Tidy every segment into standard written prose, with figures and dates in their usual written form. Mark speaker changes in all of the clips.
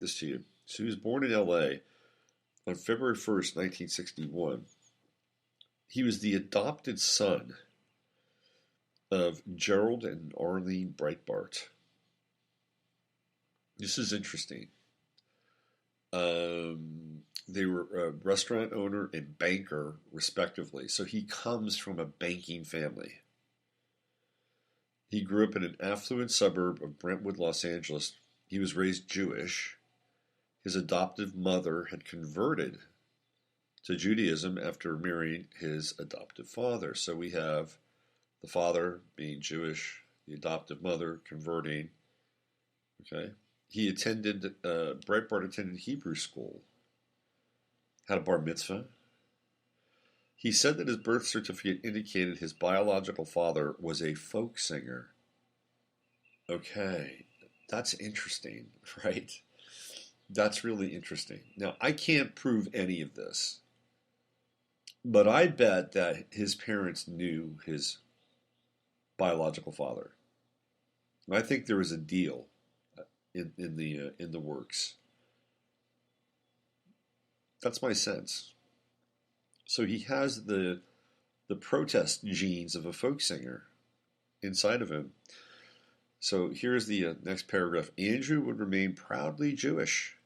Speaker 1: this to you. So he was born in L.A. on February 1st, 1961. He was the adopted son of Gerald and Arlene Breitbart. This is interesting. They were a restaurant owner and banker, respectively. So he comes from a banking family. He grew up in an affluent suburb of Brentwood, Los Angeles. He was raised Jewish. His adoptive mother had converted to Judaism after marrying his adoptive father. So we have the father being Jewish, the adoptive mother converting. Okay. Breitbart attended Hebrew school, had a bar mitzvah. He said that his birth certificate indicated his biological father was a folk singer. Okay, that's interesting, right? That's really interesting. Now, I can't prove any of this, but I bet that his parents knew his biological father. I think there was a deal in the works. That's my sense. So he has the protest genes of a folk singer inside of him. So here's the next paragraph. Andrew would remain proudly Jewish,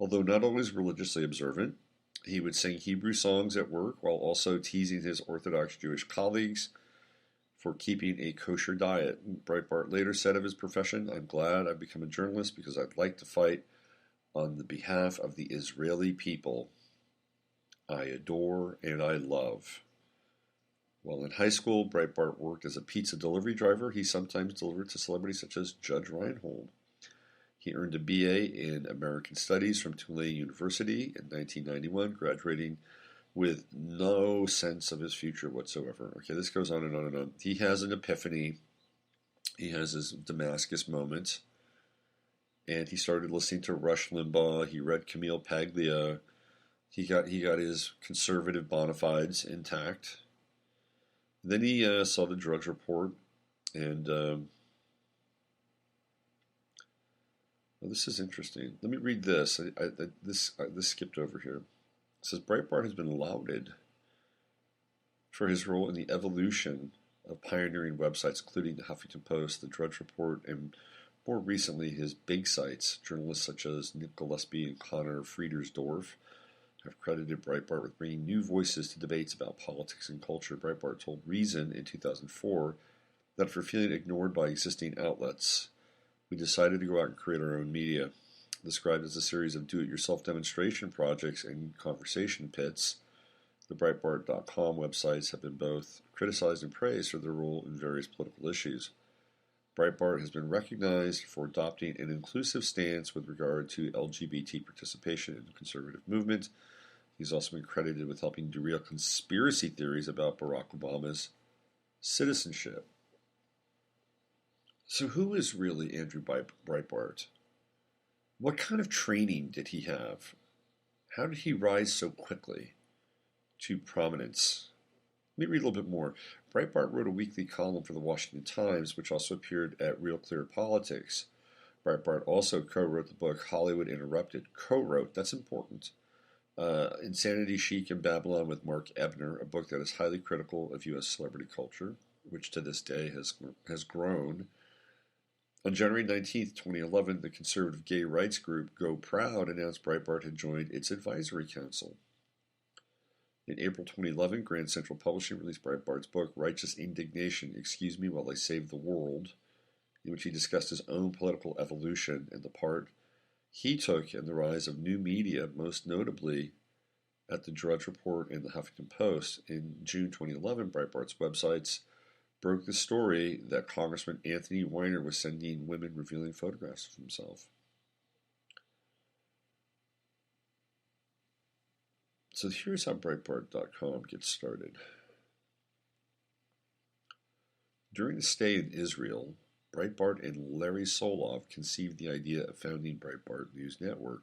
Speaker 1: although not always religiously observant. He would sing Hebrew songs at work while also teasing his Orthodox Jewish colleagues for keeping a kosher diet. Breitbart later said of his profession, "I'm glad I've become a journalist because I'd like to fight on the behalf of the Israeli people I adore and I love." While in high school, Breitbart worked as a pizza delivery driver. He sometimes delivered to celebrities such as Judge Reinhold. He earned a BA in American Studies from Tulane University in 1991, graduating with no sense of his future whatsoever. Okay, this goes on and on and on. He has an epiphany. He has his Damascus moment. And he started listening to Rush Limbaugh. He read Camille Paglia. He got his conservative bona fides intact. Then he saw the Drudge Report, and well, this is interesting. Let me read this. This skipped over here. It says Breitbart has been lauded for his role in the evolution of pioneering websites, including the Huffington Post, the Drudge Report, and more recently his big sites. Journalists such as Nick Gillespie and Connor Friedersdorf have credited Breitbart with bringing new voices to debates about politics and culture. Breitbart told Reason in 2004 that after feeling ignored by existing outlets, we decided to go out and create our own media. Described as a series of do-it-yourself demonstration projects and conversation pits, the Breitbart.com websites have been both criticized and praised for their role in various political issues. Breitbart has been recognized for adopting an inclusive stance with regard to LGBT participation in the conservative movement. He's also been credited with helping derail conspiracy theories about Barack Obama's citizenship. So who is really Andrew Breitbart? What kind of training did he have? How did he rise so quickly to prominence? Let me read a little bit more. Breitbart wrote a weekly column for the Washington Times, which also appeared at Real Clear Politics. Breitbart also co-wrote the book Hollywood Interrupted. Co-wrote, that's important. Insanity, Chic, and Babylon with Mark Ebner, a book that is highly critical of U.S. celebrity culture, which to this day has grown. On January 19th, 2011, the conservative gay rights group Go Proud announced Breitbart had joined its advisory council. In April 2011, Grand Central Publishing released Breitbart's book, Righteous Indignation, Excuse Me While I Save the World, in which he discussed his own political evolution and the part he took in the rise of new media, most notably at the Drudge Report and the Huffington Post. In June 2011, Breitbart's websites broke the story that Congressman Anthony Weiner was sending women revealing photographs of himself. So here's how Breitbart.com gets started. During the stay in Israel, Breitbart and Larry Solov conceived the idea of founding Breitbart News Network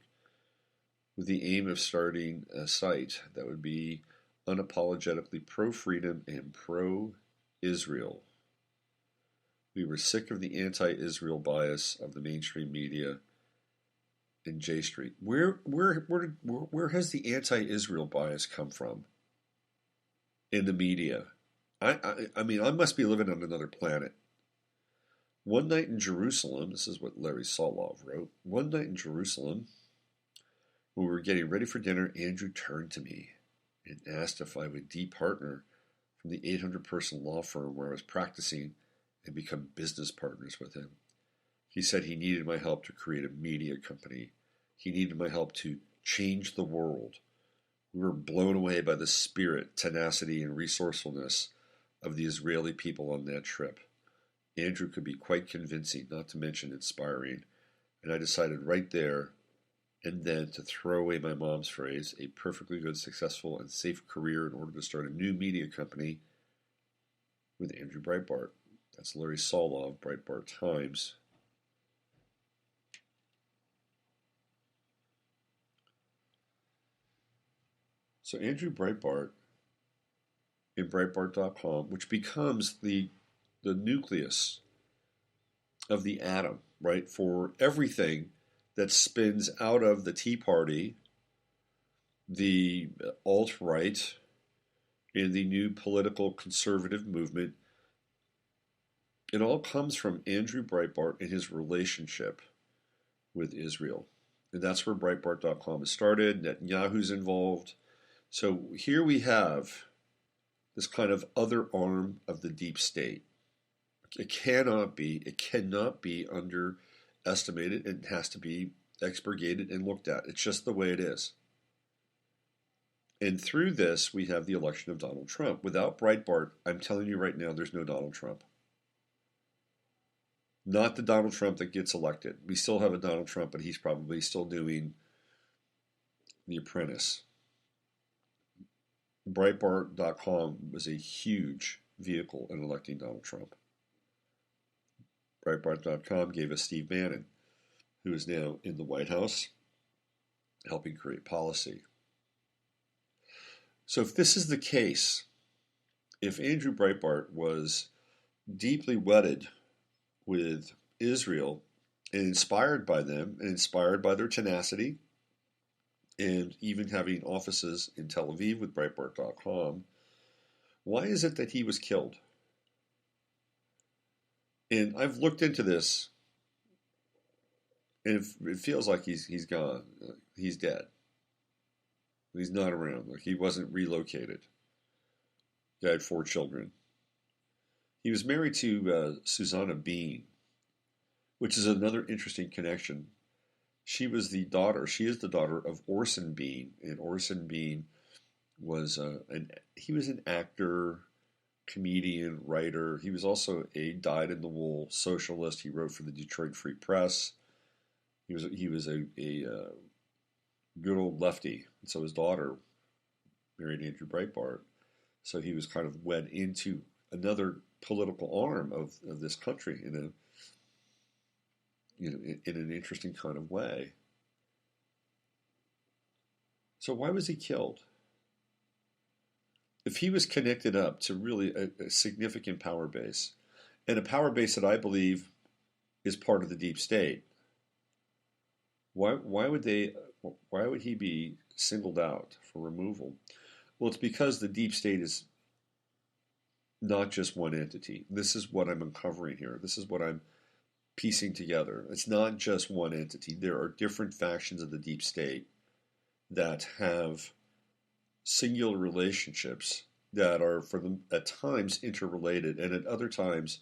Speaker 1: with the aim of starting a site that would be unapologetically pro-freedom and pro-Israel. We were sick of the anti-Israel bias of the mainstream media in J Street. Where has the anti-Israel bias come from in the media? I mean, I must be living on another planet. One night in Jerusalem, this is what Larry Solov wrote. One night in Jerusalem, when we were getting ready for dinner, Andrew turned to me and asked if I would departner from the 800-person law firm where I was practicing and become business partners with him. He said he needed my help to create a media company. He needed my help to change the world. We were blown away by the spirit, tenacity, and resourcefulness of the Israeli people on that trip. Andrew could be quite convincing, not to mention inspiring, and I decided right there and then to throw away my mom's phrase, a perfectly good, successful, and safe career in order to start a new media company with Andrew Breitbart. That's Larry Solov, Breitbart Times. So Andrew Breitbart in Breitbart.com, which becomes the nucleus of the atom, right, for everything that spins out of the Tea Party, the alt-right, and the new political conservative movement. It all comes from Andrew Breitbart and his relationship with Israel. And that's where Breitbart.com has started. Netanyahu's involved. So here we have this kind of other arm of the deep state. It cannot be underestimated. It has to be expurgated and looked at. It's just the way it is. And through this, we have the election of Donald Trump. Without Breitbart, I'm telling you right now, there's no Donald Trump. Not the Donald Trump that gets elected. We still have a Donald Trump, but he's probably still doing The Apprentice. Breitbart.com was a huge vehicle in electing Donald Trump. Breitbart.com gave us Steve Bannon, who is now in the White House, helping create policy. So if this is the case, if Andrew Breitbart was deeply wedded with Israel and inspired by them and inspired by their tenacity, and even having offices in Tel Aviv with Breitbart.com, why is it that he was killed? And I've looked into this, and it feels like he's gone. He's dead. He's not around. Like he wasn't relocated. He had 4 children. He was married to Susanna Bean, which is another interesting connection. She is the daughter of Orson Bean, and Orson Bean was an actor, comedian, writer. He was also a dyed-in-the-wool socialist. He wrote for the Detroit Free Press. He was a good old lefty, and so his daughter married Andrew Breitbart. So he was kind of wed into another political arm of this country in an interesting kind of way. So why was he killed? If he was connected up to really a significant power base, and a power base that I believe is part of the deep state, why would he be singled out for removal? Well, it's because the deep state is not just one entity. This is what I'm uncovering here. This is what I'm piecing together. It's not just one entity. There are different factions of the deep state that have singular relationships that are, for them, at times interrelated, and at other times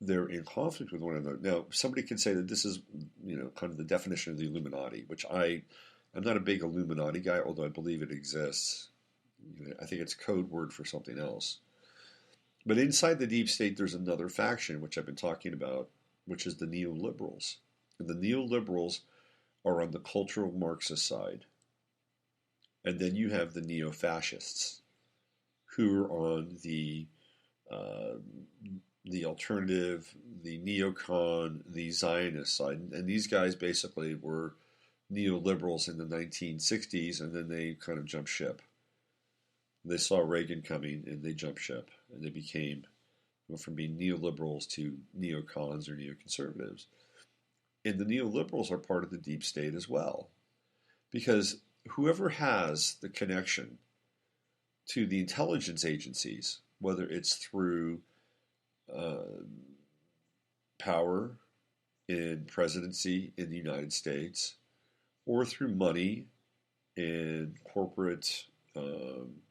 Speaker 1: they're in conflict with one another. Now, somebody could say that this is, kind of the definition of the Illuminati, which I'm not a big Illuminati guy, although I believe it exists. I think it's code word for something else. But inside the deep state, there's another faction, which I've been talking about, which is the neoliberals. And the neoliberals are on the cultural Marxist side. And then you have the neo-fascists, who are on the alternative, the neocon, the Zionist side. And these guys basically were neoliberals in the 1960s, and then they kind of jumped ship. They saw Reagan coming, and they jumped ship, and they became, from being neoliberals to neocons or neoconservatives. And the neoliberals are part of the deep state as well. Because whoever has the connection to the intelligence agencies, whether it's through power in presidency in the United States, or through money and corporate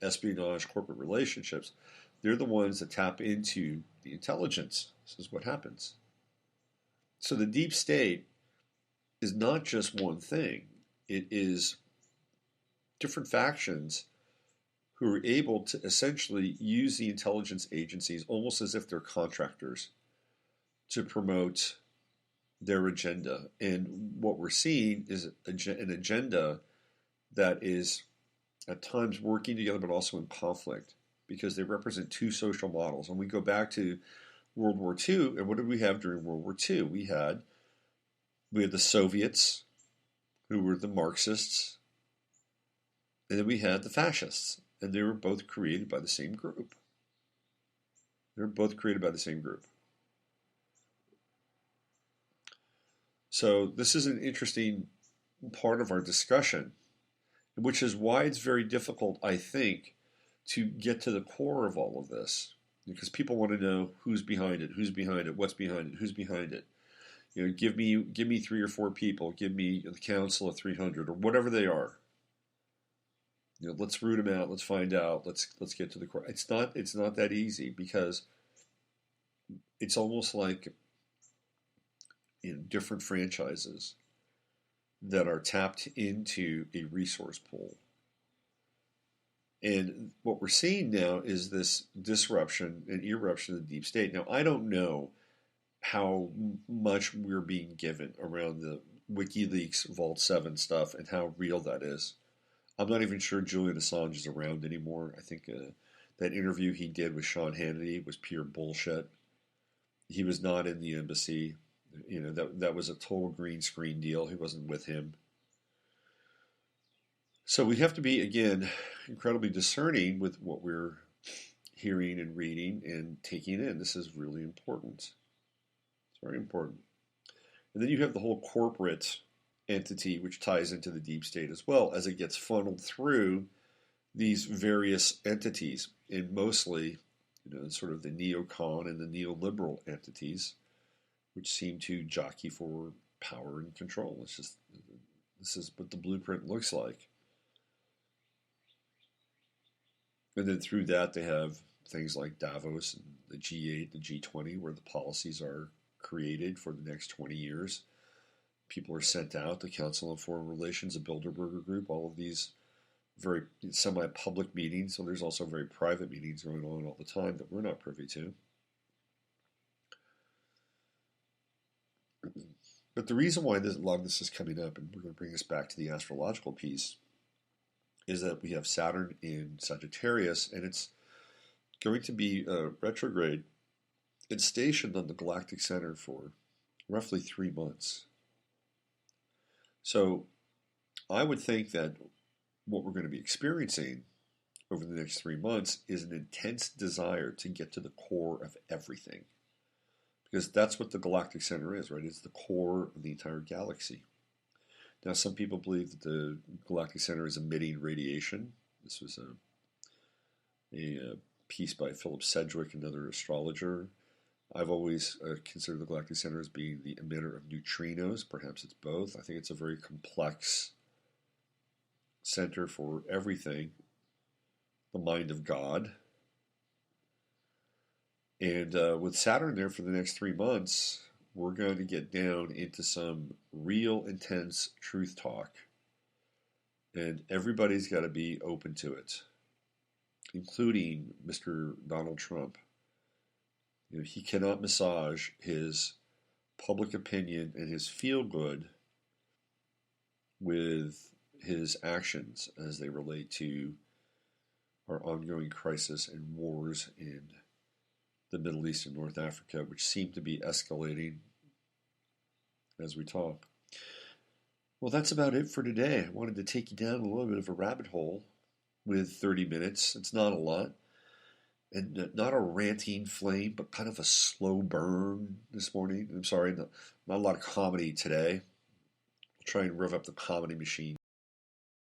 Speaker 1: espionage, corporate relationships, they're the ones that tap into the intelligence. This is what happens. So the deep state is not just one thing. It is different factions who are able to essentially use the intelligence agencies almost as if they're contractors to promote their agenda. And what we're seeing is an agenda that is at times working together but also in conflict, because they represent two social models. And we go back to World War II, and what did we have during World War II? We had the Soviets, who were the Marxists, and then we had the fascists, and they were both created by the same group. So this is an interesting part of our discussion, which is why it's very difficult, I think, to get to the core of all of this, because people want to know who's behind it, what's behind it, who's behind it. You know, give me 3 or 4 people, give me the council of 300 or whatever they are. You know, let's root them out, let's find out, let's get to the core. It's not that easy, because it's almost like in different franchises that are tapped into a resource pool. And what we're seeing now is this disruption and eruption of the deep state. Now, I don't know how much we're being given around the WikiLeaks Vault 7 stuff and how real that is. I'm not even sure Julian Assange is around anymore. I think that interview he did with Sean Hannity was pure bullshit. He was not in the embassy. You know, that was a total green screen deal. He wasn't with him. So we have to be, again, incredibly discerning with what we're hearing and reading and taking in. This is really important. It's very important. And then you have the whole corporate entity, which ties into the deep state as well, as it gets funneled through these various entities, and mostly, you know, sort of the neocon and the neoliberal entities, which seem to jockey for power and control. This is what the blueprint looks like. And then through that, they have things like Davos and the G8, the G20, where the policies are created for the next 20 years. People are sent out, the Council on Foreign Relations, the Bilderberger Group, all of these very semi-public meetings. So there's also very private meetings going on all the time that we're not privy to. But the reason why a lot of this is coming up, and we're going to bring this back to the astrological piece, is that we have Saturn in Sagittarius, and it's going to be retrograde. It's stationed on the galactic center for roughly 3 months. So I would think that what we're going to be experiencing over the next 3 months is an intense desire to get to the core of everything. Because that's what the galactic center is, right? It's the core of the entire galaxy. Now, some people believe that the galactic center is emitting radiation. This was a piece by Philip Sedgwick, another astrologer. I've always considered the galactic center as being the emitter of neutrinos. Perhaps it's both. I think it's a very complex center for everything. The mind of God. And with Saturn there for the next 3 months, we're going to get down into some real intense truth talk. And everybody's got to be open to it, including Mr. Donald Trump. You know, he cannot massage his public opinion and his feel-good with his actions as they relate to our ongoing crisis and wars in the Middle East and North Africa, which seem to be escalating as we talk. Well, that's about it for today. I wanted to take you down a little bit of a rabbit hole with 30 minutes. It's not a lot. and not a ranting flame, but kind of a slow burn this morning. I'm sorry, not a lot of comedy today. I'll try and rev up the comedy machine.